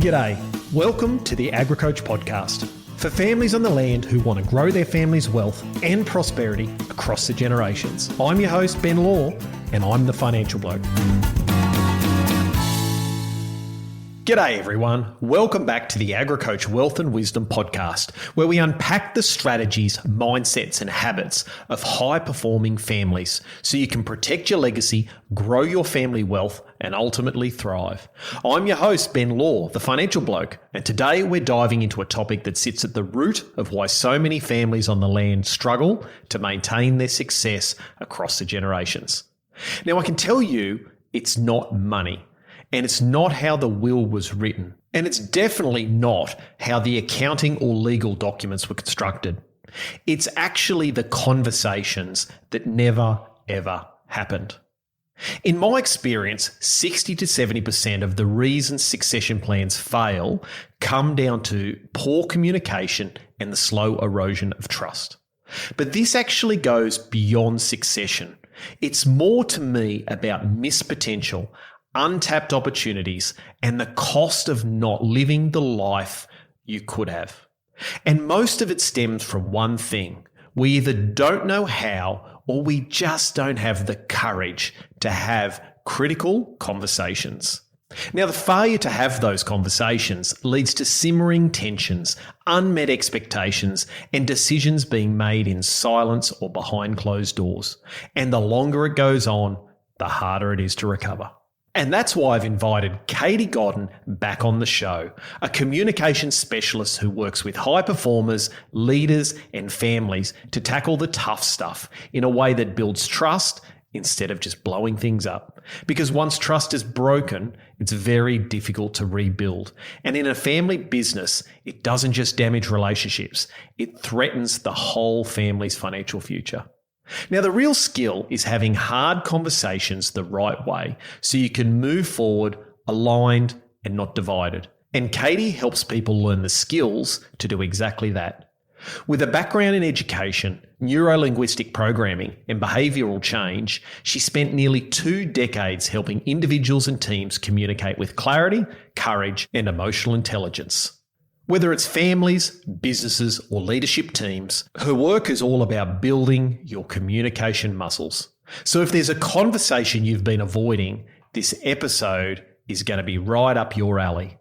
G'day. Welcome to the AgriCoach podcast for families on the land who want to grow their family's wealth and prosperity across the generations. I'm your host, Ben Law, and I'm the financial bloke. G'day everyone. Welcome back to the AgriCoach Wealth and Wisdom podcast, where we unpack the strategies, mindsets and habits of high-performing families so you can protect your legacy, grow your family wealth and ultimately thrive. I'm your host, Ben Law, the financial bloke, and today we're diving into a topic that sits at the root of why so many families on the land struggle to maintain their success across the generations. Now, I can tell you it's not money. And it's not how the will was written. And it's definitely not how the accounting or legal documents were constructed. It's actually the conversations that never, ever happened. In my experience, 60 to 70% of the reasons succession plans fail come down to poor communication and the slow erosion of trust. But this actually goes beyond succession. It's more to me about missed potential, untapped opportunities, and the cost of not living the life you could have. And most of it stems from one thing. We either don't know how, or we just don't have the courage to have critical conversations. Now, the failure to have those conversations leads to simmering tensions, unmet expectations, and decisions being made in silence or behind closed doors. And the longer it goes on, the harder it is to recover. And that's why I've invited Katie Godden back on the show, a communication specialist who works with high performers, leaders, and families to tackle the tough stuff in a way that builds trust instead of just blowing things up. Because once trust is broken, it's very difficult to rebuild. And in a family business, it doesn't just damage relationships, it threatens the whole family's financial future. Now, the real skill is having hard conversations the right way so you can move forward aligned and not divided. And Katie helps people learn the skills to do exactly that. With a background in education, neuro-linguistic programming, and behavioural change, she spent nearly 2 decades helping individuals and teams communicate with clarity, courage, and emotional intelligence. Whether it's families, businesses, or leadership teams, her work is all about building your communication muscles. So if there's a conversation you've been avoiding, this episode is going to be right up your alley.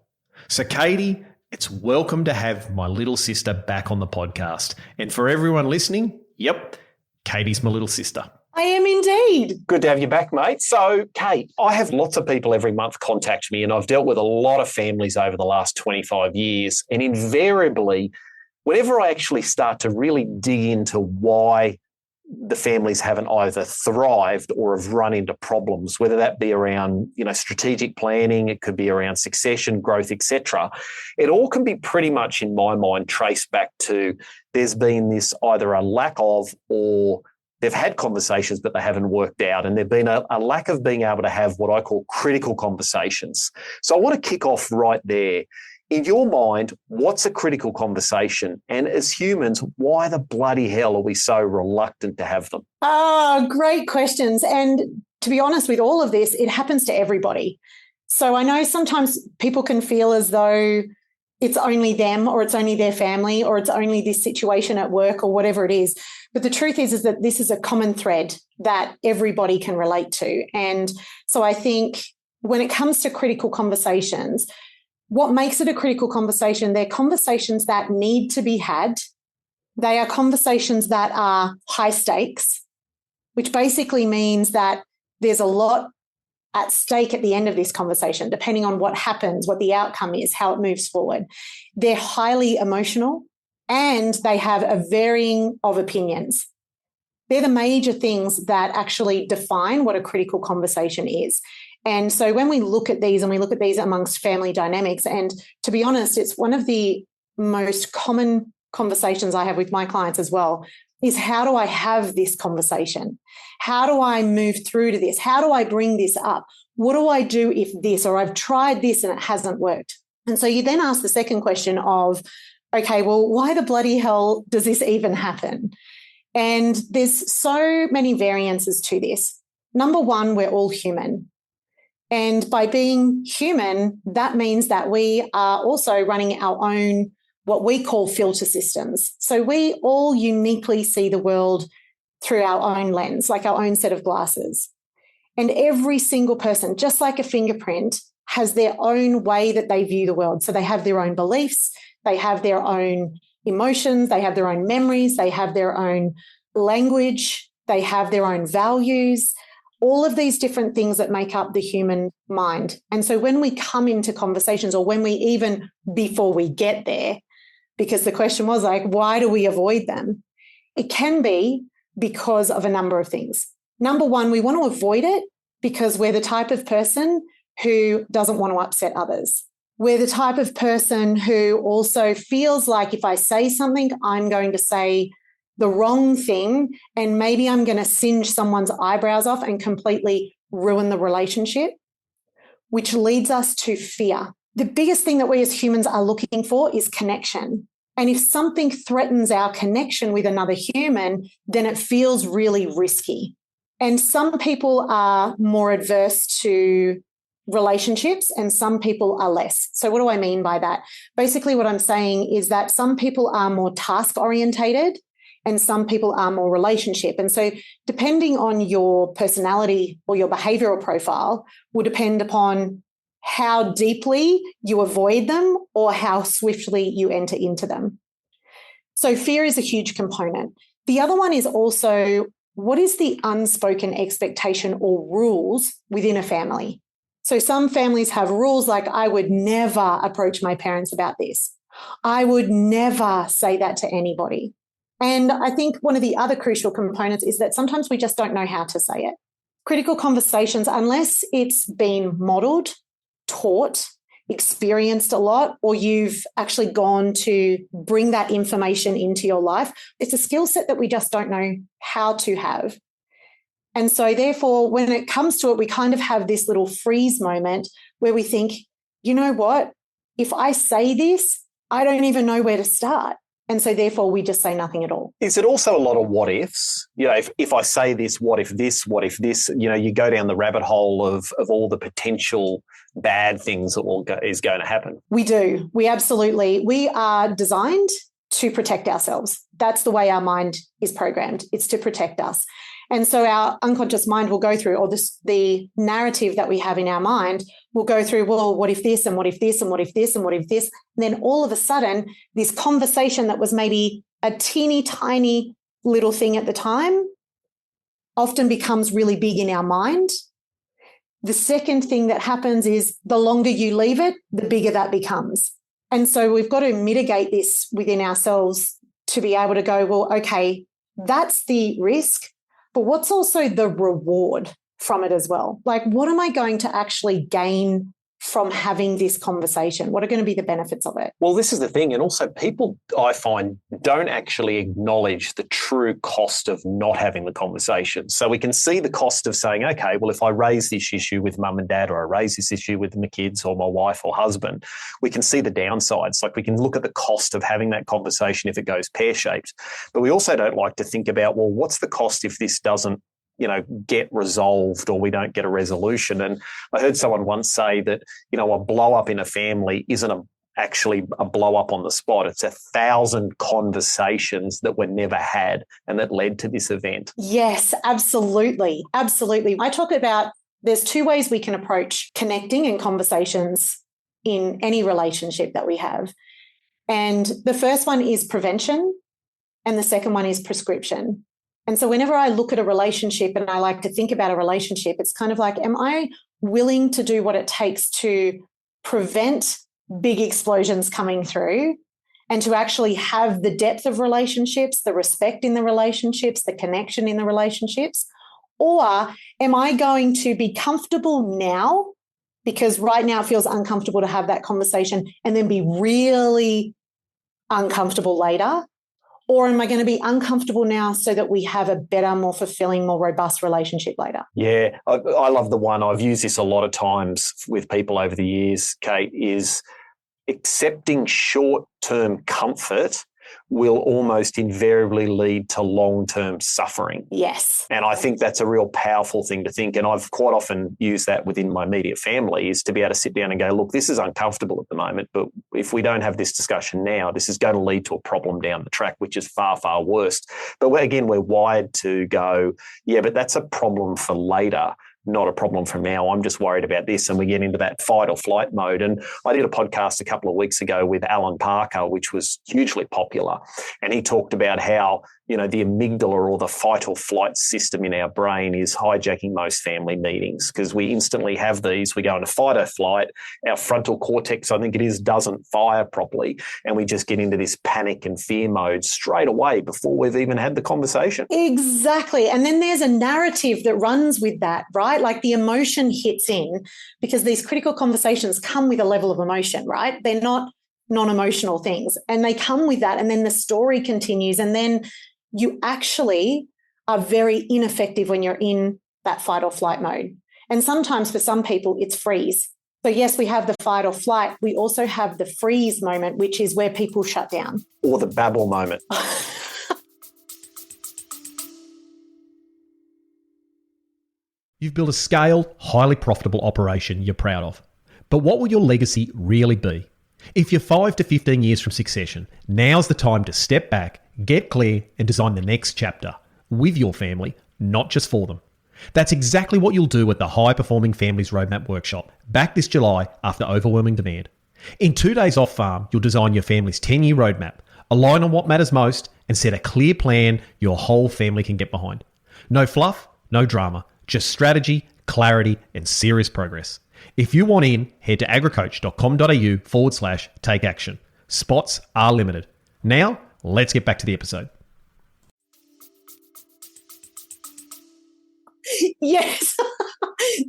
So Katie, it's welcome to have my little sister back on the podcast. And for everyone listening, yep, Katie's my little sister. I am indeed. Good to have you back, mate. So, Kate, I have lots of people every month contact me, and I've dealt with a lot of families over the last 25 years. And invariably, whenever I actually start to really dig into why the families haven't either thrived or have run into problems, whether that be around, strategic planning, it could be around succession, growth, etc., it all can be pretty much, in my mind, traced back to there's been this either a lack of or they've had conversations, but they haven't worked out. And there's been a lack of being able to have what I call critical conversations. So I want to kick off right there. In your mind, what's a critical conversation? And as humans, why the bloody hell are we so reluctant to have them? Great questions. And to be honest with all of this, it happens to everybody. So I know sometimes people can feel as though it's only them or it's only their family or it's only this situation at work or whatever it is. But the truth is that this is a common thread that everybody can relate to. And so I think when it comes to critical conversations, what makes it a critical conversation? They're conversations that need to be had. They are conversations that are high stakes, which basically means that there's a lot at stake at the end of this conversation, depending on what happens, what the outcome is, how it moves forward. They're highly emotional and they have a varying of opinions. They're the major things that actually define what a critical conversation is. And so when we look at these and we look at these amongst family dynamics, and to be honest, it's one of the most common conversations I have with my clients as well, is how do I have this conversation? How do I move through to this? How do I bring this up? What do I do if this, or I've tried this and it hasn't worked? And so you then ask the second question of, okay, well, why the bloody hell does this even happen? And there's so many variances to this. Number one, we're all human. And by being human, that means that we are also running our own, what we call filter systems. So we all uniquely see the world through our own lens, like our own set of glasses. And every single person, just like a fingerprint, has their own way that they view the world. So they have their own beliefs, they have their own emotions, they have their own memories, they have their own language, they have their own values, all of these different things that make up the human mind. And so when we come into conversations, or when we even, before we get there, because the question was like, why do we avoid them? It can be because of a number of things. Number one, we want to avoid it because we're the type of person who doesn't want to upset others. We're the type of person who also feels like if I say something, I'm going to say the wrong thing, and maybe I'm going to singe someone's eyebrows off and completely ruin the relationship, which leads us to fear. The biggest thing that we as humans are looking for is connection. And if something threatens our connection with another human, then it feels really risky. And some people are more adverse to relationships and some people are less. So what do I mean by that? Basically, what I'm saying is that some people are more task orientated and some people are more relationship. And so depending on your personality or your behavioral profile will depend upon how deeply you avoid them or how swiftly you enter into them. So fear is a huge component. The other one is also, what is the unspoken expectation or rules within a family? So some families have rules like, I would never approach my parents about this. I would never say that to anybody. And I think one of the other crucial components is that sometimes we just don't know how to say it. Critical conversations, unless it's been modeled, taught, experienced a lot, or you've actually gone to bring that information into your life, it's a skill set that we just don't know how to have. And so therefore, when it comes to it, we kind of have this little freeze moment where we think, you know what, if I say this, I don't even know where to start. And so therefore, we just say nothing at all. Is it also a lot of what ifs? You know, if I say this, what if this, you know, you go down the rabbit hole of all the potential bad things that is going to happen. We do. We absolutely. We are designed to protect ourselves. That's the way our mind is programmed. It's to protect us. And so our unconscious mind will go through, or the narrative that we have in our mind will go through, well, what if this, and what if this, and what if this, and what if this? And then all of a sudden, this conversation that was maybe a teeny tiny little thing at the time often becomes really big in our mind. The second thing that happens is the longer you leave it, the bigger that becomes. And so we've got to mitigate this within ourselves to be able to go, well, okay, that's the risk. But what's also the reward from it as well? Like, what am I going to actually gain from having this conversation? What are going to be the benefits of it? Well, this is the thing. And also people, I find, don't actually acknowledge the true cost of not having the conversation. So we can see the cost of saying, okay, well, if I raise this issue with mum and dad, or I raise this issue with my kids or my wife or husband, we can see the downsides. Like we can look at the cost of having that conversation if it goes pear-shaped. But we also don't like to think about, well, what's the cost if this doesn't, you know, get resolved or we don't get a resolution? And I heard someone once say that, you know, a blow up in a family isn't actually a blow up on the spot. It's 1,000 conversations that were never had and that led to this event. Yes, absolutely. Absolutely. I talk about there's two ways we can approach connecting and conversations in any relationship that we have. And the first one is prevention and the second one is prescription. And so whenever I look at a relationship and I like to think about a relationship, it's kind of like, am I willing to do what it takes to prevent big explosions coming through and to actually have the depth of relationships, the respect in the relationships, the connection in the relationships? Or am I going to be comfortable now because right now it feels uncomfortable to have that conversation and then be really uncomfortable later? Or am I going to be uncomfortable now so that we have a better, more fulfilling, more robust relationship later? Yeah, I love the one. I've used this a lot of times with people over the years, Kate, is accepting short-term comfort will almost invariably lead to long-term suffering. Yes. And I think that's a real powerful thing to think. And I've quite often used that within my immediate family, is to be able to sit down and go, look, this is uncomfortable at the moment, but if we don't have this discussion now, this is going to lead to a problem down the track, which is far, far worse. But we're wired to go, yeah, but that's a problem for later, not a problem for now. I'm just worried about this. And we get into that fight or flight mode. And I did a podcast a couple of weeks ago with Alan Parker, which was hugely popular. And he talked about how, the amygdala, or the fight or flight system in our brain, is hijacking most family meetings, because we instantly have these. We go into fight or flight. Our frontal cortex, I think it is, doesn't fire properly. And we just get into this panic and fear mode straight away before we've even had the conversation. Exactly. And then there's a narrative that runs with that, right? Like the emotion hits in, because these critical conversations come with a level of emotion, right? They're not non-emotional things, and they come with that. And then the story continues, and then you actually are very ineffective when you're in that fight or flight mode. And sometimes for some people, it's freeze. So yes, we have the fight or flight. We also have the freeze moment, which is where people shut down. Or the babble moment. You've built a scaled, highly profitable operation you're proud of. But what will your legacy really be? If you're 5 to 15 years from succession, now's the time to step back, get clear, and design the next chapter with your family, not just for them. That's exactly what you'll do at the High Performing Families Roadmap Workshop, back this July after overwhelming demand. In 2 days off farm, you'll design your family's 10-year roadmap, align on what matters most, and set a clear plan your whole family can get behind. No fluff, no drama, just strategy, clarity, and serious progress. If you want in, head to agricoach.com.au/take action. Spots are limited. Now, let's get back to the episode. Yes,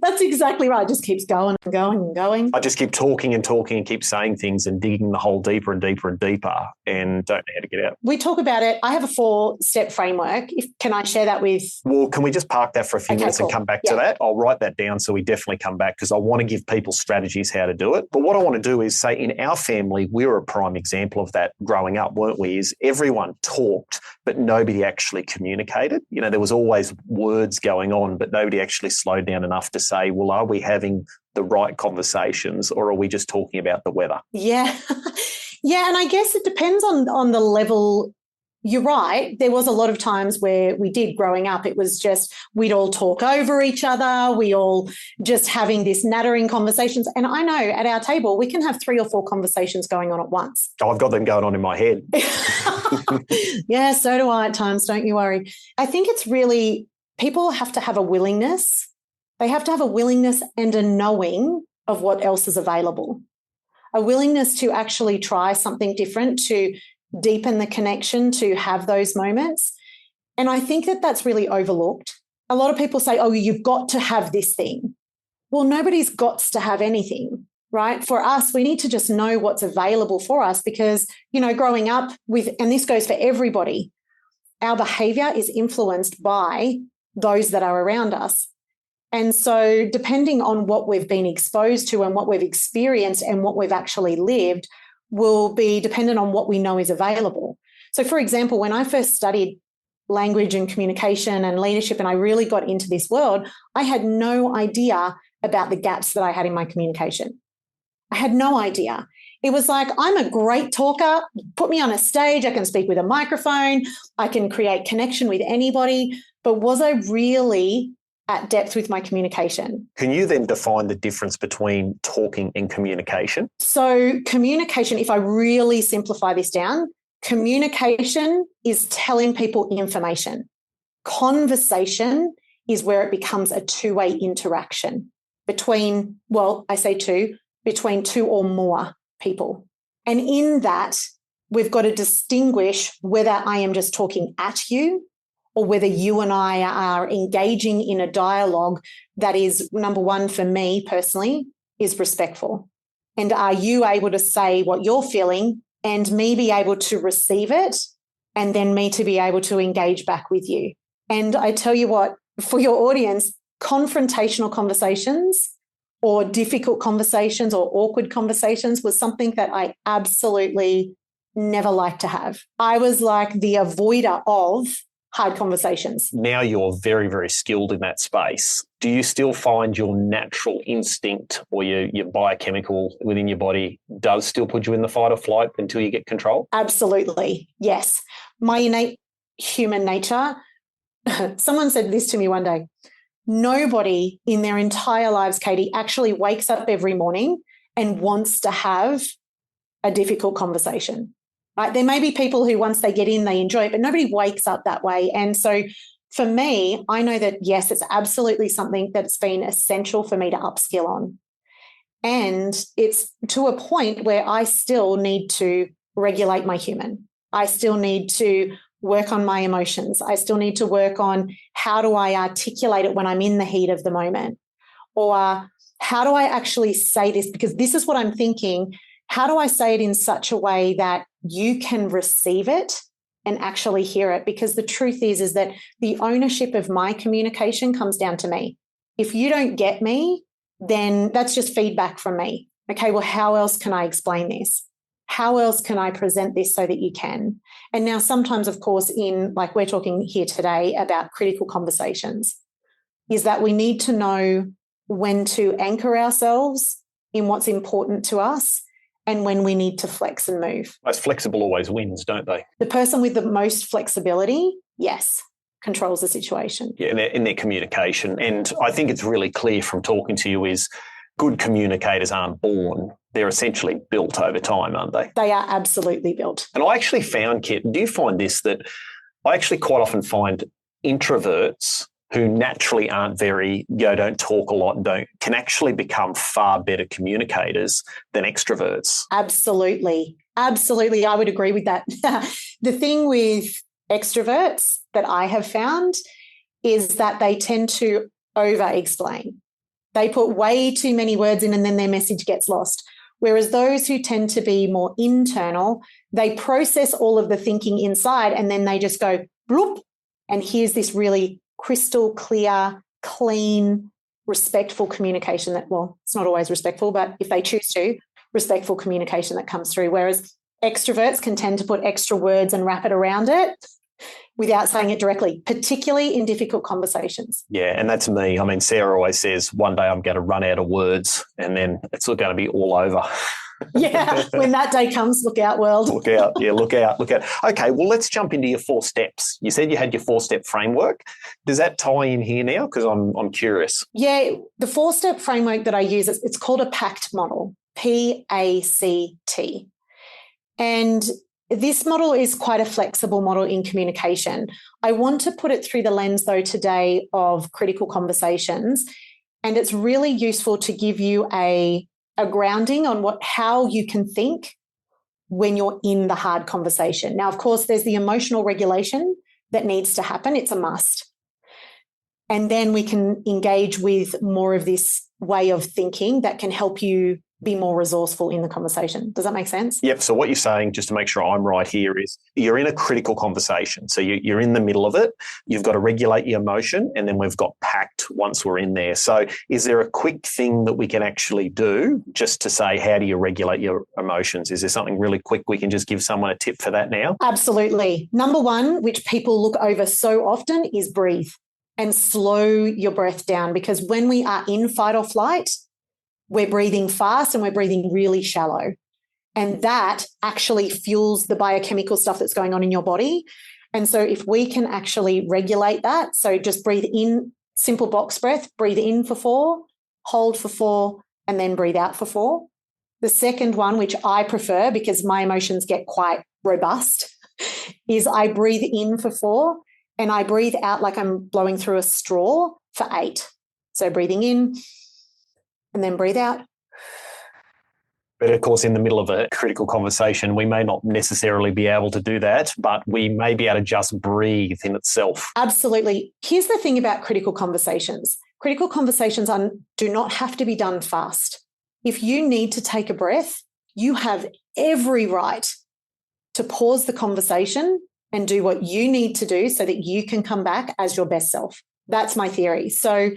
that's exactly right. It just keeps going and going and going. I just keep talking and talking and keep saying things and digging the hole deeper and deeper and deeper, and don't know how to get out. We talk about it. I have a 4-step framework. Can I share that with? Well, can we just park that for a few minutes and come back to that? I'll write that down so we definitely come back, because I want to give people strategies how to do it. But what I want to do is say, in our family, we were a prime example of that growing up, weren't we? Is everyone talked, but nobody actually communicated. There was always words going on, but nobody actually slowed down enough to say, well, are we having the right conversations, or are we just talking about the weather? Yeah. Yeah. And I guess it depends on the level. You're right. There was a lot of times where we did growing up. It was just, we'd all talk over each other. We all just having this nattering conversations. And I know at our table, we can have 3 or 4 conversations going on at once. Oh, I've got them going on in my head. Yeah, so do I at times. Don't you worry. I think it's really, people have to have a willingness. They have to have a willingness and a knowing of what else is available. A willingness to actually try something different, to deepen the connection, to have those moments. And I think that that's really overlooked. A lot of people say, oh, you've got to have this thing. Well, nobody's got to have anything, right? For us, we need to just know what's available for us, because, growing up with, and this goes for everybody, our behavior is influenced by those that are around us. And so depending on what we've been exposed to and what we've experienced and what we've actually lived will be dependent on what we know is available. So, for example, when I first studied language and communication and leadership, and I really got into this world, I had no idea about the gaps that I had in my communication. I had no idea. It was like, I'm a great talker. Put me on a stage. I can speak with a microphone. I can create connection with anybody. But was I really at depth with my communication? Can you then define the difference between talking and communication? So communication, if I really simplify this down, communication is telling people information. Conversation is where it becomes a two-way interaction between, between 2 or more people. And in that, we've got to distinguish whether I am just talking at you or whether you and I are engaging in a dialogue that is, number one, for me personally, is respectful. And are you able to say what you're feeling and me be able to receive it, and then me to be able to engage back with you? And I tell you what, for your audience, confrontational conversations or difficult conversations or awkward conversations was something that I absolutely never liked to have. I was like the avoider of hard conversations. Now you're very, very skilled in that space. Do you still find your natural instinct or your biochemical within your body does still put you in the fight or flight until you get control? Absolutely. Yes. My innate human nature. Someone said this to me one day. Nobody in their entire lives, Katie, actually wakes up every morning and wants to have a difficult conversation. Right? There may be people who once they get in, they enjoy it, but nobody wakes up that way. And so for me, I know that, yes, it's absolutely something that's been essential for me to upskill on. And it's to a point where I still need to regulate my human. I still need to work on my emotions. I still need to work on how do I articulate it when I'm in the heat of the moment? Or how do I actually say this? Because this is what I'm thinking. How do I say it in such a way that you can receive it and actually hear it? Because the truth is that the ownership of my communication comes down to me. If you don't get me, then that's just feedback from me. Okay, well, how else can I explain this? How else can I present this so that you can? And now sometimes, of course, in like we're talking here today about critical conversations, is that we need to know when to anchor ourselves in what's important to us and when we need to flex and move. Most flexible always wins, don't they? The person with the most flexibility, yes, controls the situation. Yeah, in their communication. And I think it's really clear from talking to you is good communicators aren't born. They're essentially built over time, aren't they? They are absolutely built. And I actually found, Kit, do you find this, that I actually quite often find introverts who naturally aren't don't talk a lot and can actually become far better communicators than extroverts? Absolutely. Absolutely. I would agree with that. The thing with extroverts that I have found is that they tend to over-explain. They put way too many words in and then their message gets lost. Whereas those who tend to be more internal, they process all of the thinking inside and then they just go bloop, and here's this really crystal clear, clean, respectful communication that, well, it's not always respectful, but if they choose to, respectful communication that comes through. Whereas extroverts can tend to put extra words and wrap it around it without saying it directly, particularly in difficult conversations. Yeah, and that's me. I mean, Sarah always says, one day I'm going to run out of words and then it's going to be all over. Yeah, when that day comes, look out, world. Look out. Yeah, look out. Okay, well, let's jump into your 4 steps. You said you had your 4-step framework. Does that tie in here now? Because I'm curious. Yeah, the 4-step framework that I use, it's called a PACT model, PACT. And this model is quite a flexible model in communication. I want to put it through the lens, though, today of critical conversations. And it's really useful to give you a grounding on how you can think when you're in the hard conversation. Now, of course, there's the emotional regulation that needs to happen. It's a must. And then we can engage with more of this way of thinking that can help you be more resourceful in the conversation. Does that make sense? Yep. So what you're saying, just to make sure I'm right here, is you're in a critical conversation. So you're in the middle of it. You've got to regulate your emotion, and then we've got PACT once we're in there. So is there a quick thing that we can actually do just to say, how do you regulate your emotions? Is there something really quick we can just give someone a tip for that now? Absolutely. Number one, which people look over so often, is breathe and slow your breath down, because when we are in fight or flight, we're breathing fast and we're breathing really shallow. And that actually fuels the biochemical stuff that's going on in your body. And so if we can actually regulate that, so just breathe in, simple box breath, breathe in for 4, hold for 4, and then breathe out for 4. The second one, which I prefer because my emotions get quite robust, is I breathe in for 4 and I breathe out like I'm blowing through a straw for 8. So breathing in, and then breathe out. But of course, in the middle of a critical conversation, we may not necessarily be able to do that, but we may be able to just breathe in itself. Absolutely. Here's the thing about critical conversations. Critical conversations do not have to be done fast. If you need to take a breath, you have every right to pause the conversation and do what you need to do so that you can come back as your best self. That's my theory. So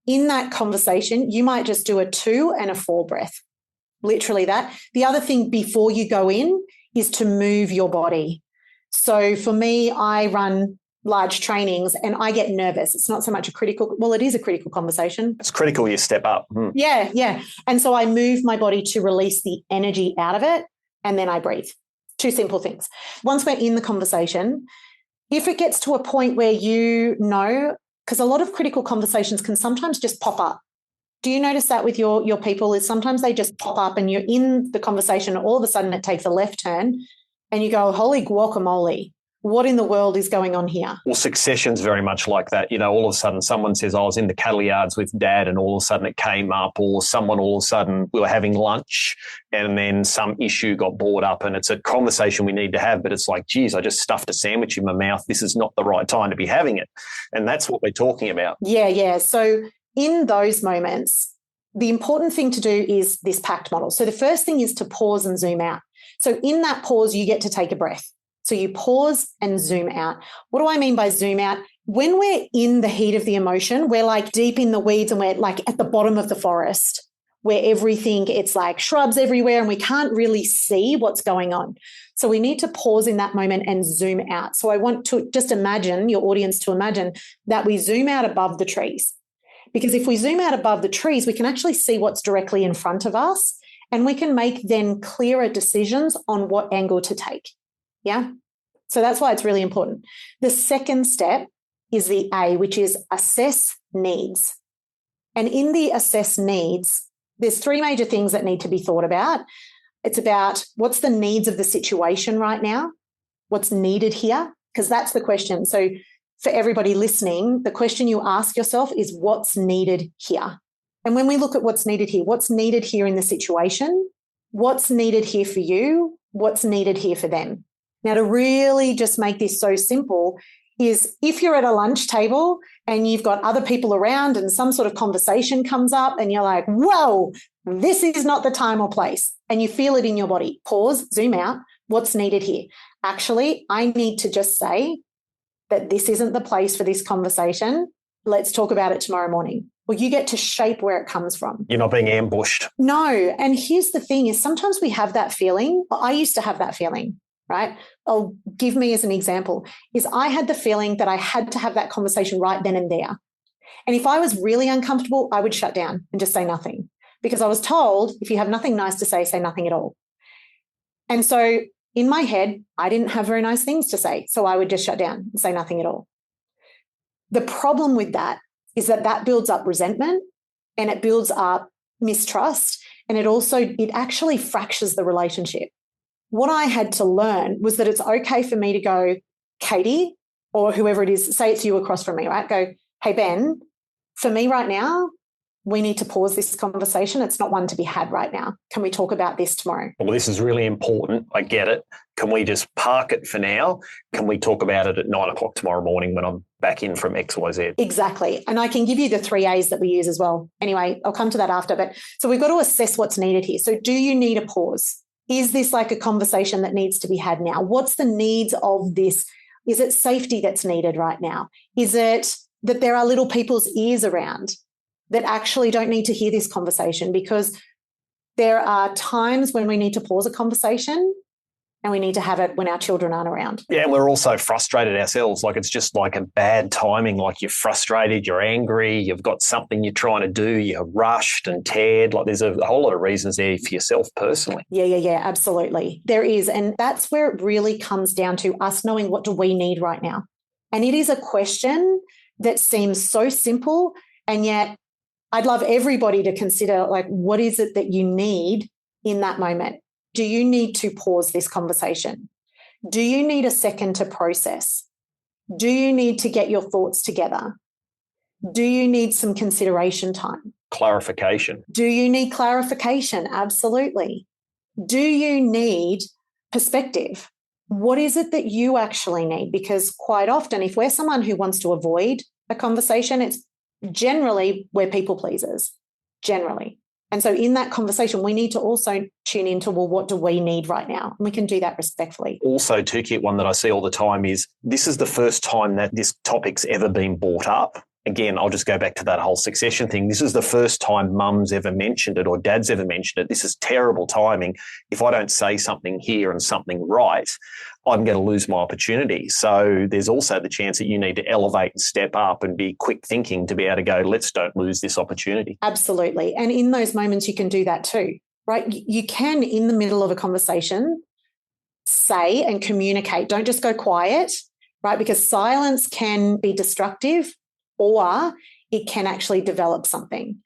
in that conversation, you might just do a 2 and a 4 breath, literally that. The other thing before you go in is to move your body. So for me, I run large trainings and I get nervous. It's not so much it is a critical conversation. It's critical you step up. Yeah. And so I move my body to release the energy out of it, and then I breathe. Two simple things. Once we're in the conversation, if it gets to a point where because a lot of critical conversations can sometimes just pop up. Do you notice that with your people is sometimes they just pop up and you're in the conversation and all of a sudden it takes a left turn and you go, holy guacamole, what in the world is going on here? Well, succession's very much like that. All of a sudden someone says, I was in the cattle yards with Dad, and all of a sudden it came up, or someone all of a sudden we were having lunch and then some issue got brought up, and it's a conversation we need to have, but it's like, geez, I just stuffed a sandwich in my mouth. This is not the right time to be having it. And that's what we're talking about. Yeah. So in those moments, the important thing to do is this PACT model. So the first thing is to pause and zoom out. So in that pause, you get to take a breath. So you pause and zoom out. What do I mean by zoom out? When we're in the heat of the emotion, we're like deep in the weeds and we're like at the bottom of the forest where it's like shrubs everywhere and we can't really see what's going on. So we need to pause in that moment and zoom out. So I want to just imagine, your audience to imagine that we zoom out above the trees. Because if we zoom out above the trees, we can actually see what's directly in front of us, and we can make then clearer decisions on what angle to take. Yeah. So that's why it's really important. The second step is the A, which is assess needs. And in the assess needs, there's three major things that need to be thought about. It's about what's the needs of the situation right now, what's needed here, because that's the question. So for everybody listening, the question you ask yourself is what's needed here? And when we look at what's needed here in the situation, what's needed here for you, what's needed here for them. Now, to really just make this so simple is if you're at a lunch table and you've got other people around and some sort of conversation comes up and you're like, whoa, this is not the time or place, and you feel it in your body, pause, zoom out, what's needed here? Actually, I need to just say that this isn't the place for this conversation. Let's talk about it tomorrow morning. Well, you get to shape where it comes from. You're not being ambushed. No. And here's the thing is sometimes we have that feeling. I used to have that feeling. Right? I'll give me as an example is I had the feeling that I had to have that conversation right then and there. And if I was really uncomfortable, I would shut down and just say nothing, because I was told if you have nothing nice to say nothing at all. And so in my head, I didn't have very nice things to say. So I would just shut down and say nothing at all. The problem with that is that builds up resentment and it builds up mistrust. And it actually fractures the relationship. What I had to learn was that it's okay for me to go, Katie, or whoever it is, say it's you across from me, right? Go, hey, Ben, for me right now, we need to pause this conversation. It's not one to be had right now. Can we talk about this tomorrow? Well, this is really important. I get it. Can we just park it for now? Can we talk about it at 9:00 tomorrow morning when I'm back in from XYZ? Exactly. And I can give you the 3 A's that we use as well. Anyway, I'll come to that after. But so we've got to assess what's needed here. So do you need a pause? Is this like a conversation that needs to be had now? What's the needs of this? Is it safety that's needed right now? Is it that there are little people's ears around that actually don't need to hear this conversation? Because there are times when we need to pause a conversation and we need to have it when our children aren't around. Yeah, and we're also frustrated ourselves. Like it's just like a bad timing. Like you're frustrated, you're angry, you've got something you're trying to do, you're rushed and teared. Like there's a whole lot of reasons there for yourself personally. Yeah, absolutely. There is. And that's where it really comes down to us knowing what do we need right now. And it is a question that seems so simple, and yet I'd love everybody to consider, like, what is it that you need in that moment? Do you need to pause this conversation? Do you need a second to process? Do you need to get your thoughts together? Do you need some consideration time? Clarification. Do you need clarification? Absolutely. Do you need perspective? What is it that you actually need? Because quite often, if we're someone who wants to avoid a conversation, it's generally we're people pleasers, generally. And so in that conversation, we need to also tune into, well, what do we need right now? And we can do that respectfully. Also, too, Kit, one that I see all the time is this is the first time that this topic's ever been brought up. again, I'll just go back to that whole succession thing. This is the first time mum's ever mentioned it or dad's ever mentioned it. This is terrible timing. If I don't say something here and something right, I'm going to lose my opportunity. So there's also the chance that you need to elevate and step up and be quick thinking to be able to go, let's don't lose this opportunity. Absolutely. And in those moments, you can do that too, right? You can, in the middle of a conversation, say and communicate. Don't just go quiet, right? Because silence can be destructive or it can actually develop something.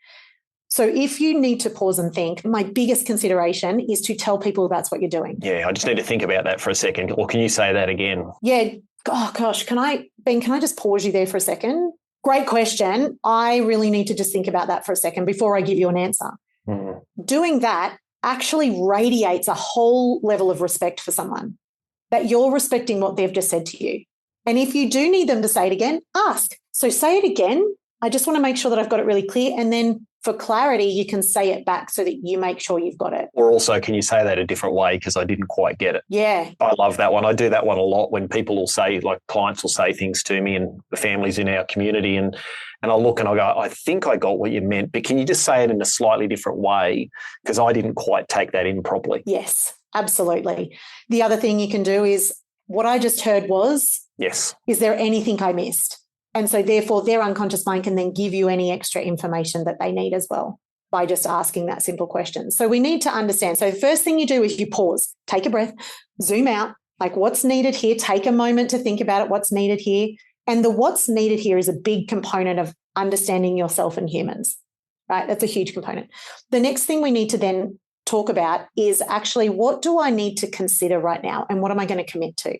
So if you need to pause and think, my biggest consideration is to tell people that's what you're doing. Yeah, I just need to think about that for a second. Or can you say that again? Yeah. Oh, gosh. Ben, can I just pause you there for a second? Great question. I really need to just think about that for a second before I give you an answer. Mm-hmm. Doing that actually radiates a whole level of respect for someone, that you're respecting what they've just said to you. And if you do need them to say it again, ask. So say it again. I just want to make sure that I've got it really clear. And then for clarity, you can say it back so that you make sure you've got it. Or also, can you say that a different way because I didn't quite get it? Yeah. I love that one. I do that one a lot when people will say, like clients will say things to me and the families in our community and I'll look and I'll go, I think I got what you meant, but can you just say it in a slightly different way because I didn't quite take that in properly? Yes, absolutely. The other thing you can do is what I just heard was, yes, is there anything I missed? And so therefore their unconscious mind can then give you any extra information that they need as well by just asking that simple question. So we need to understand. So the first thing you do is you pause, take a breath, zoom out, like what's needed here, take a moment to think about it, what's needed here. And the what's needed here is a big component of understanding yourself and humans, right? That's a huge component. The next thing we need to then talk about is actually what do I need to consider right now and what am I going to commit to?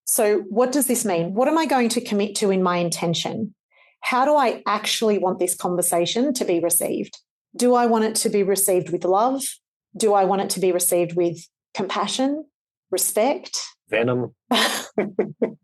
So what does this mean? What am I going to commit to in my intention? How do I actually want this conversation to be received? Do I want it to be received with love? Do I want it to be received with compassion, respect? Venom.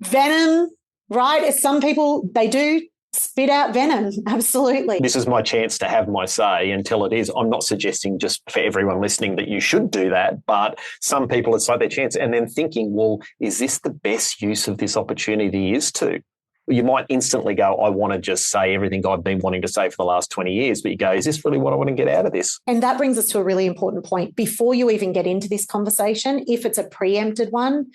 Venom, right? Some people, they do spit out venom. Absolutely. This is my chance to have my say until it is. I'm not suggesting just for everyone listening that you should do that, but some people, it's like their chance. And then thinking, well, is this the best use of this opportunity is to? You might instantly go, I want to just say everything I've been wanting to say for the last 20 years, but you go, is this really what I want to get out of this? And that brings us to a really important point. Before you even get into this conversation, if it's a preempted one,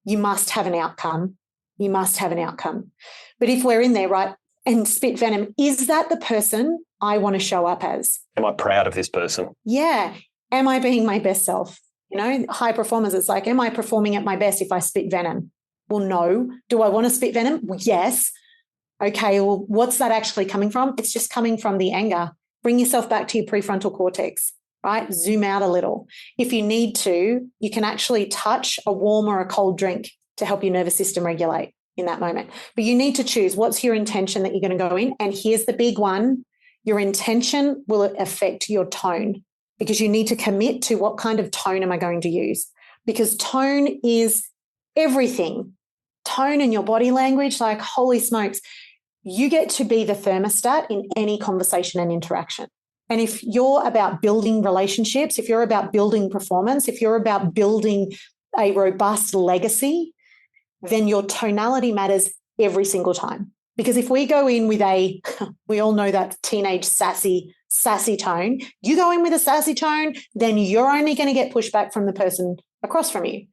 you must have an outcome. You must have an outcome. But if we're in there, right, and spit venom, is that the person I want to show up as? Am I proud of this person? Yeah. Am I being my best self? You know, high performers, it's like, am I performing at my best if I spit venom? Well, no. Do I want to spit venom? Well, yes. Okay, well, what's that actually coming from? It's just coming from the anger. Bring yourself back to your prefrontal cortex, right? Zoom out a little. If you need to, you can actually touch a warm or a cold drink to help your nervous system regulate in that moment. But you need to choose what's your intention that you're going to go in. And here's the big one. Your intention will affect your tone because you need to commit to what kind of tone am I going to use? Because tone is everything. Tone and your body language, like holy smokes, you get to be the thermostat in any conversation and interaction. And if you're about building relationships, if you're about building performance, if you're about building a robust legacy, then your tonality matters every single time. Because if we go in with we all know that teenage sassy tone, you go in with a sassy tone, then you're only going to get pushback from the person across from you.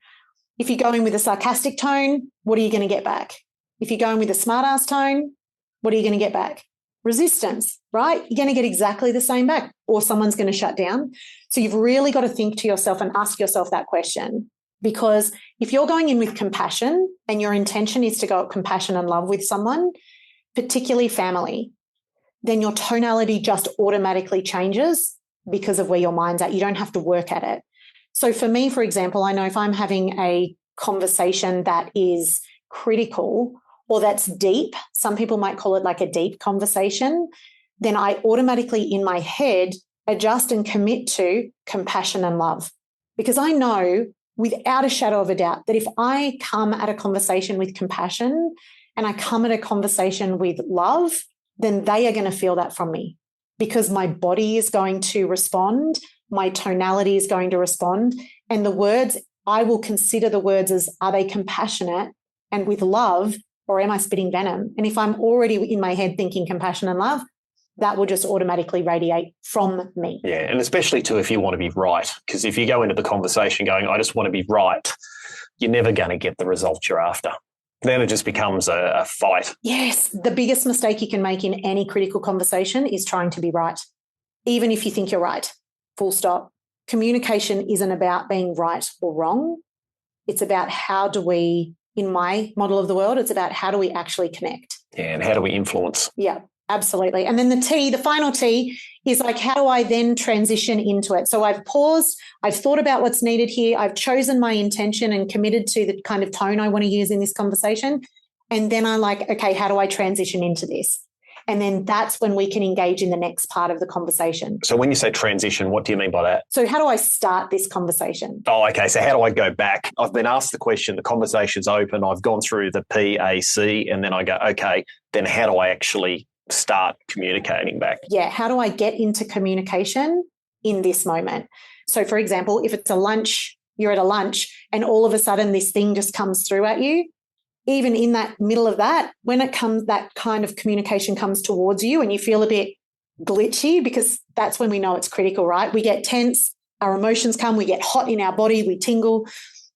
If you go in with a sarcastic tone, what are you going to get back? If you go in with a smart ass tone, what are you going to get back? Resistance, right? You're going to get exactly the same back, or someone's going to shut down. So you've really got to think to yourself and ask yourself that question. Because if you're going in with compassion and your intention is to go at compassion and love with someone, particularly family, then your tonality just automatically changes because of where your mind's at. You don't have to work at it. So for me, for example, I know if I'm having a conversation that is critical or that's deep, some people might call it like a deep conversation, then I automatically in my head adjust and commit to compassion and love. Because I know without a shadow of a doubt that if I come at a conversation with compassion and I come at a conversation with love, then they are going to feel that from me because my body is going to respond, my tonality is going to respond, and the words, I will consider the words as, are they compassionate and with love, or am I spitting venom? And if I'm already in my head thinking compassion and love, that will just automatically radiate from me. Yeah, and especially too if you want to be right, because if you go into the conversation going, I just want to be right, you're never going to get the result you're after. Then it just becomes a fight. Yes, the biggest mistake you can make in any critical conversation is trying to be right, even if you think you're right, full stop. Communication isn't about being right or wrong. It's about how do we, in my model of the world, it's about how do we actually connect. Yeah, and how do we influence? Yeah, absolutely. And then the final T is like, how do I then transition into it? So I've paused, I've thought about what's needed here, I've chosen my intention and committed to the kind of tone I want to use in this conversation. And then I'm like, okay, how do I transition into this? And then that's when we can engage in the next part of the conversation. So when you say transition, what do you mean by that? So how do I start this conversation? Oh, okay. So how do I go back? I've been asked the question, the conversation's open, I've gone through the PAC, and then I go, okay, then how do I actually start communicating back? Yeah, how do I get into communication in this moment? So for example, if it's a lunch, you're at a lunch and all of a sudden this thing just comes through at you, even in that middle of that, when it comes, that kind of communication comes towards you and you feel a bit glitchy, because that's when we know it's critical, right? We get tense, our emotions come, we get hot in our body, we tingle,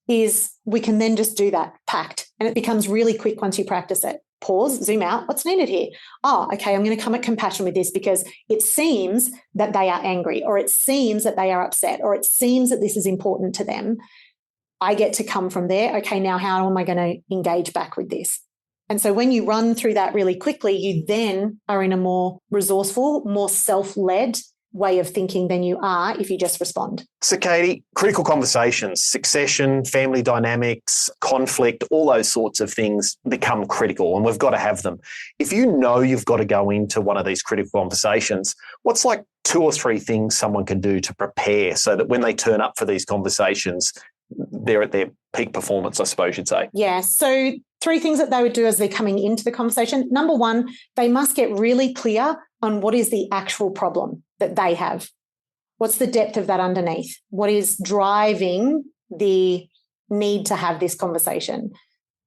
is we can then just do that packed. And it becomes really quick once you practice it. Pause, zoom out, what's needed here? Oh, okay, I'm going to come at compassion with this because it seems that they are angry, or it seems that they are upset, or it seems that this is important to them. I get to come from there. Okay, now how am I going to engage back with this? And so when you run through that really quickly, you then are in a more resourceful, more self-led way of thinking than you are if you just respond. So Katie, critical conversations, succession, family dynamics, conflict, all those sorts of things become critical, and we've got to have them. If you know you've got to go into one of these critical conversations, what's like 2 or 3 things someone can do to prepare so that when they turn up for these conversations, they're at their peak performance, I suppose you'd say? Yeah. So 3 things that they would do as they're coming into the conversation. Number 1, they must get really clear on what is the actual problem that they have. What's the depth of that underneath? What is driving the need to have this conversation?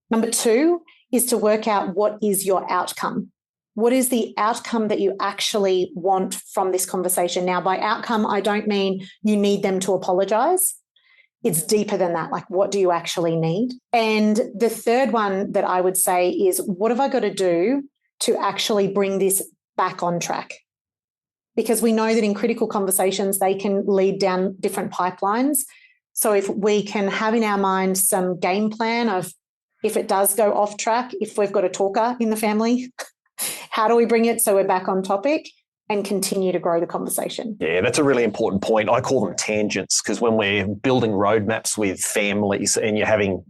Number 2 is to work out what is your outcome. What is the outcome that you actually want from this conversation? Now, by outcome, I don't mean you need them to apologize. It's deeper than that. Like, what do you actually need? And the third one that I would say is, what have I got to do to actually bring this back on track? Because we know that in critical conversations, they can lead down different pipelines. So if we can have in our mind some game plan of, if it does go off track, if we've got a talker in the family, how do we bring it so we're back on topic and continue to grow the conversation? Yeah, that's a really important point. I call them tangents, because when we're building roadmaps with families and you're having,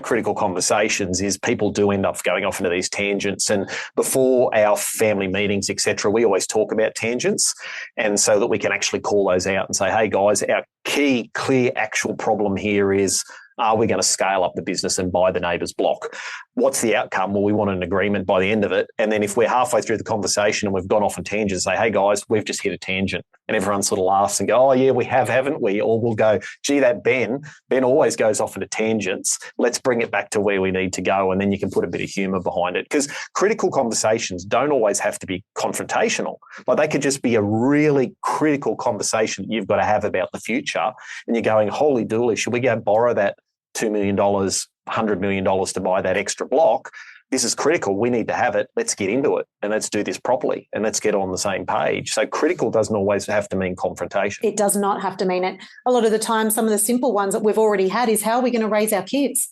critical conversations, is people do end up going off into these tangents. And before our family meetings, etc., we always talk about tangents, and so that we can actually call those out and say, hey guys, our key, clear, actual problem here is, are we going to scale up the business and buy the neighbour's block? What's the outcome? Well, we want an agreement by the end of it. And then if we're halfway through the conversation and we've gone off on tangents, say, hey guys, we've just hit a tangent. And everyone sort of laughs and go, oh yeah, we have, haven't we? Or we'll go, gee, that Ben always goes off into tangents. Let's bring it back to where we need to go. And then you can put a bit of humour behind it. Because critical conversations don't always have to be confrontational. Like, they could just be a really critical conversation that you've got to have about the future. And you're going, holy dooly, should we go borrow that $2 million, $100 million to buy that extra block? This is critical. We need to have it. Let's get into it and let's do this properly and let's get on the same page. So critical doesn't always have to mean confrontation. It does not have to mean it. A lot of the time, some of the simple ones that we've already had is, how are we going to raise our kids?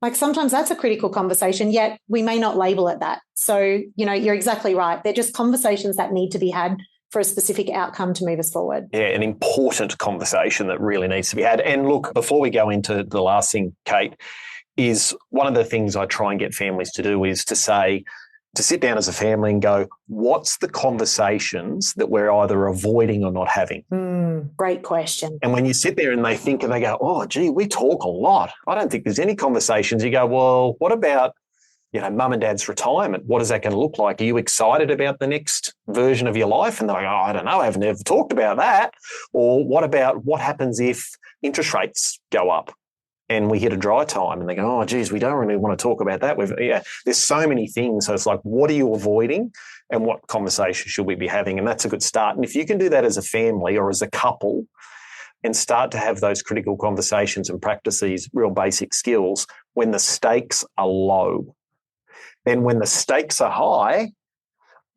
Like, sometimes that's a critical conversation, yet we may not label it that. So, you're exactly right. They're just conversations that need to be had for a specific outcome to move us forward. Yeah, an important conversation that really needs to be had. And look, before we go into the last thing, Kate, is one of the things I try and get families to do is to sit down as a family and go, what's the conversations that we're either avoiding or not having? Great question. And when you sit there and they think and they go, oh, gee, we talk a lot. I don't think there's any conversations. You go, well, what about mum and dad's retirement? What is that going to look like? Are you excited about the next version of your life? And they're like, oh, I don't know, I haven't ever talked about that. Or what about what happens if interest rates go up? and we hit a dry time and they go, oh, geez, we don't really want to talk about that. There's so many things. So it's like, what are you avoiding and what conversation should we be having? And that's a good start. And if you can do that as a family or as a couple and start to have those critical conversations and practice these real basic skills when the stakes are low, then when the stakes are high,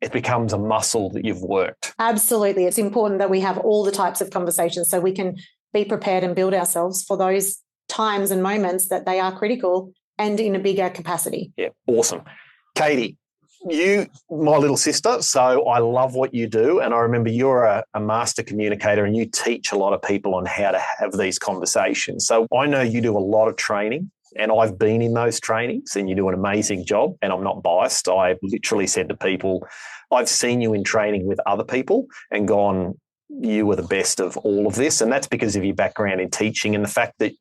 it becomes a muscle that you've worked. Absolutely. It's important that we have all the types of conversations so we can be prepared and build ourselves for those times and moments that they are critical and in a bigger capacity. Yeah, awesome. Katie, you, my little sister, so I love what you do. And I remember you're a master communicator and you teach a lot of people on how to have these conversations. So I know you do a lot of training. And I've been in those trainings and you do an amazing job. And I'm not biased. I literally said to people, I've seen you in training with other people and gone, you were the best of all of this. And that's because of your background in teaching and the fact that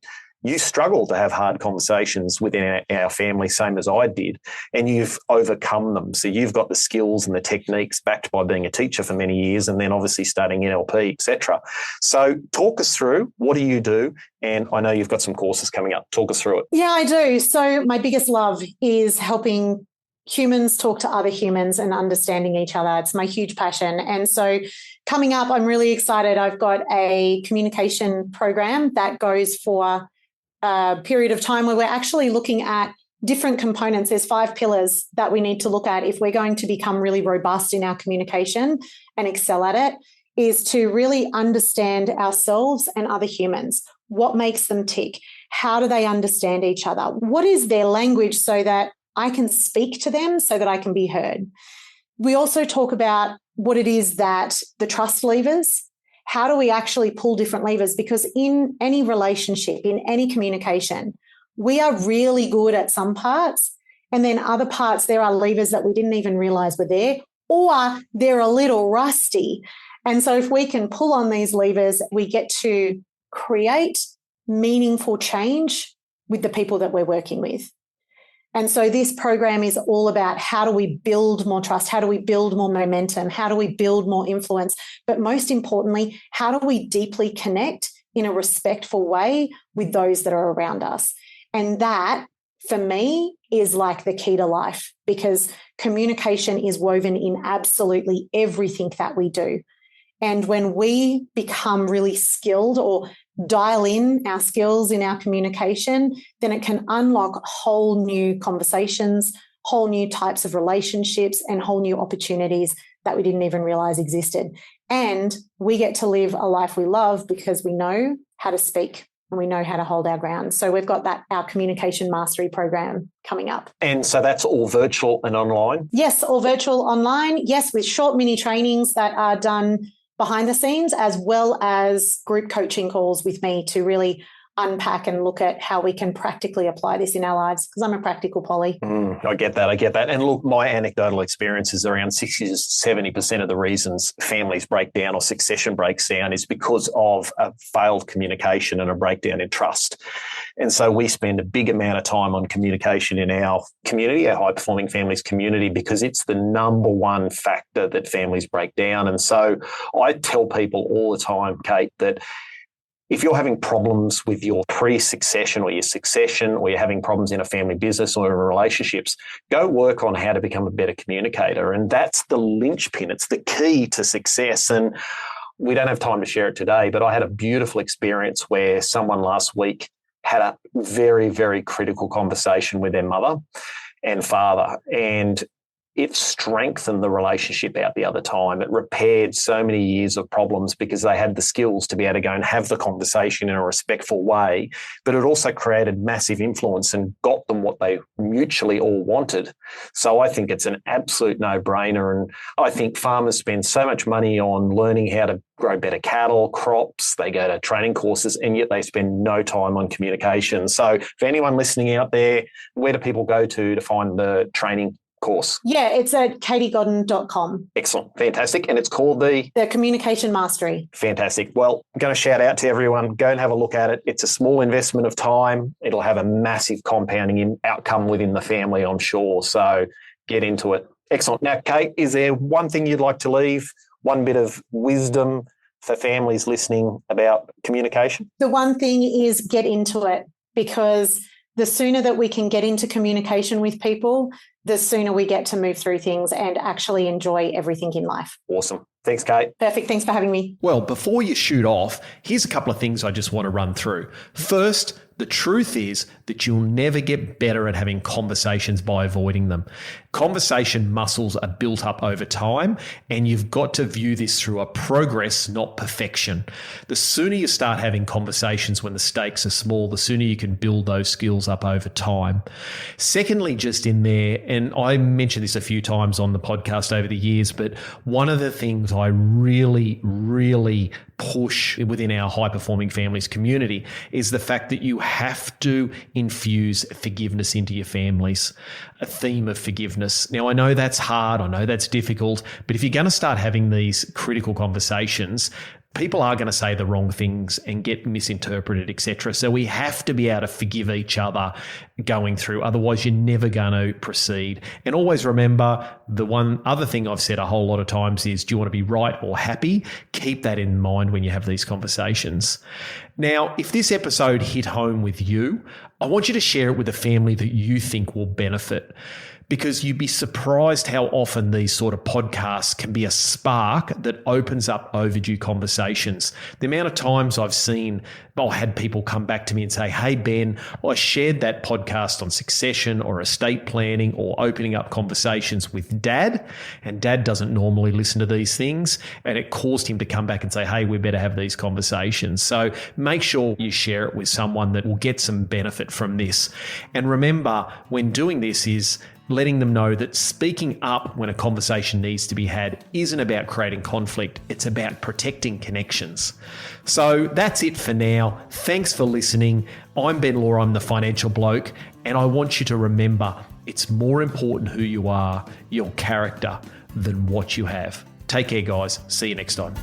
you struggle to have hard conversations within our family, same as I did, and you've overcome them. So you've got the skills and the techniques backed by being a teacher for many years and then obviously studying NLP, etc. So talk us through, what do you do? And I know you've got some courses coming up. Talk us through it. Yeah, I do. So my biggest love is helping humans talk to other humans and understanding each other. It's my huge passion. And so coming up, I'm really excited. I've got a communication program that goes for a period of time where we're actually looking at different components. There's 5 pillars that we need to look at if we're going to become really robust in our communication and excel at it, is to really understand ourselves and other humans. What makes them tick? How do they understand each other? What is their language so that I can speak to them so that I can be heard? We also talk about what it is that the trust levers. How do we actually pull different levers? Because in any relationship, in any communication, we are really good at some parts, and then other parts, there are levers that we didn't even realize were there, or they're a little rusty. And so if we can pull on these levers, we get to create meaningful change with the people that we're working with. And so this program is all about how do we build more trust? How do we build more momentum? How do we build more influence? But most importantly, how do we deeply connect in a respectful way with those that are around us? And that, for me, is like the key to life, because communication is woven in absolutely everything that we do. And when we become really skilled or dial in our skills in our communication, then it can unlock whole new conversations, whole new types of relationships, and whole new opportunities that we didn't even realize existed. And we get to live a life we love because we know how to speak and we know how to hold our ground. So we've got our communication mastery program coming up. And so that's all virtual and online? Yes, all virtual online. Yes, with short mini trainings that are done behind the scenes, as well as group coaching calls with me to really unpack and look at how we can practically apply this in our lives, because I'm a practical Polly. I get that. And look, my anecdotal experience is around 60 to 70% of the reasons families break down or succession breaks down is because of a failed communication and a breakdown in trust. And so we spend a big amount of time on communication in our community, our high-performing families community, because it's the number one factor that families break down. And so I tell people all the time, Kate, that if you're having problems with your pre-succession or your succession, or you're having problems in a family business or in relationships, go work on how to become a better communicator. And that's the linchpin. It's the key to success. And we don't have time to share it today, but I had a beautiful experience where someone last week had a very, very critical conversation with their mother and father. And it strengthened the relationship out the other time. It repaired so many years of problems because they had the skills to be able to go and have the conversation in a respectful way. But it also created massive influence and got them what they mutually all wanted. So I think it's an absolute no-brainer. And I think farmers spend so much money on learning how to grow better cattle, crops, they go to training courses, and yet they spend no time on communication. So for anyone listening out there, where do people go to find the training course? Yeah, it's at katiegodden.com. Excellent. Fantastic. And it's called the Communication Mastery. Fantastic. Well, I'm going to shout out to everyone. Go and have a look at it. It's a small investment of time. It'll have a massive compounding outcome within the family, I'm sure. So get into it. Excellent. Now, Kate, is there one thing you'd like to leave, one bit of wisdom for families listening about communication? The one thing is get into it. because the sooner that we can get into communication with people, the sooner we get to move through things and actually enjoy everything in life. Awesome. Thanks, Kate. Perfect. Thanks for having me. Well, before you shoot off, here's a couple of things I just want to run through. First, the truth is that you'll never get better at having conversations by avoiding them. Conversation muscles are built up over time, and you've got to view this through a progress, not perfection. The sooner you start having conversations when the stakes are small, the sooner you can build those skills up over time. Secondly, just in there, and I mentioned this a few times on the podcast over the years, but one of the things I really push within our high-performing families community is the fact that you have to infuse forgiveness into your families, a theme of forgiveness. Now, I know that's hard, I know that's difficult, but if you're going to start having these critical conversations, people are going to say the wrong things and get misinterpreted, etc. So we have to be able to forgive each other going through. Otherwise, you're never going to proceed. And always remember, the one other thing I've said a whole lot of times is, do you want to be right or happy? Keep that in mind when you have these conversations. Now, if this episode hit home with you, I want you to share it with a family that you think will benefit, because you'd be surprised how often these sort of podcasts can be a spark that opens up overdue conversations. The amount of times I've had people come back to me and say, hey, Ben, I shared that podcast on succession or estate planning or opening up conversations with Dad, and Dad doesn't normally listen to these things, and it caused him to come back and say, hey, we better have these conversations. So make sure you share it with someone that will get some benefit from this. And remember, when doing this is letting them know that speaking up when a conversation needs to be had isn't about creating conflict, it's about protecting connections. So that's it for now. Thanks for listening. I'm Ben Law, I'm the financial bloke, and I want you to remember it's more important who you are, your character, than what you have. Take care, guys. See you next time.